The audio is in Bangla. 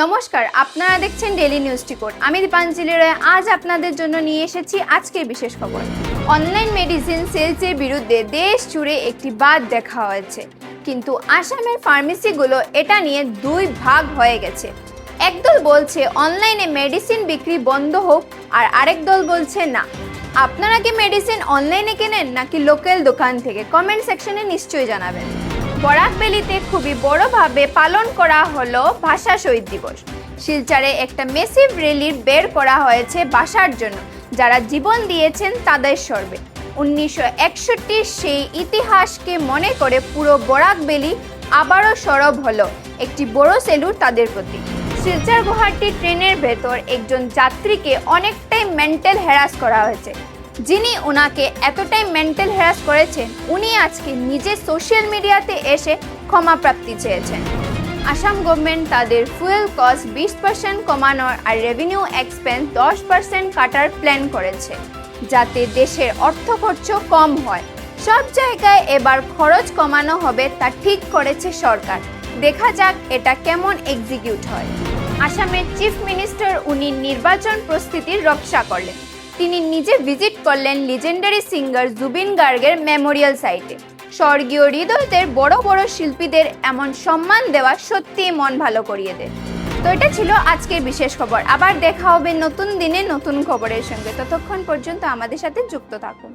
নমস্কার, আপনারা দেখছেন ডেইলি নিউজ টিকট। আমি দীপাঞ্জলি রায় আজ আপনাদের জন্য নিয়ে এসেছি আজকের বিশেষ খবর। অনলাইন মেডিসিন সেলসের বিরুদ্ধে দেশ জুড়ে একটি বাদ দেখা হয়েছে, কিন্তু আসামের ফার্মেসিগুলো এটা নিয়ে দুই ভাগ হয়ে গেছে। একদল বলছে অনলাইনে মেডিসিন বিক্রি বন্ধ হোক, আর আরেক দল বলছে না। আপনারা কি মেডিসিন অনলাইনে কেনেন নাকি লোকাল দোকান থেকে? কমেন্ট সেকশনে নিশ্চয়ই জানাবেন। বরাকবেলিতে খুবই বড়ভাবে পালন করা হলো ভাষা শহীদ দিবস। শিলচরে একটা মেসিভ র্যালি বের করা হয়েছে ভাষার জন্য, যারা জীবন দিয়েছেন তাদের স্মরণে। 1961 সেই ইতিহাসকে মনে করে পুরো বরাকবেলি আবারও সরব হলো। একটি বড় সেলুট তাদের প্রতি। শিলচর গুয়াহাটি ট্রেনের ভেতর একজন যাত্রীকে অনেকটাই মেন্টাল হ্যারাস করা হয়েছে। যিনি ওনাকে এতটাই মেন্টাল হ্যারাস করেছেন, উনি আজকে নিজে সোশ্যাল মিডিয়াতে এসে ক্ষমা প্রাপ্তি চেয়েছেন। আসাম গভর্নমেন্ট তাদের ফুয়েল কস্ট 20% কমানোর আর রেভিনিউ এক্সপেন্স 10% কাটার প্ল্যান করেছে, যাতে দেশের অর্থ খরচ কম হয়। সব জায়গায় এবার খরচ কমানো হবে তা ঠিক করেছে সরকার। দেখা যাক এটা কেমন এক্সিকিউট হয়। আসামের চিফ মিনিস্টার উনি নির্বাচন প্রস্তুতির রক্ষা করলেন। তিনি নিজে ভিজিট করলেন লিজেন্ডারি সিঙ্গার জুবিন গার্গের মেমোরিয়াল সাইটে। স্বর্গীয় হৃদয়দের বড় বড় শিল্পীদের এমন সম্মান দেওয়া সত্যিই মন ভালো করিয়ে দেয়। তো এটা ছিল আজকের বিশেষ খবর। আবার দেখা হবে নতুন দিনে নতুন খবরের সঙ্গে। ততক্ষণ পর্যন্ত আমাদের সাথে যুক্ত থাকুন।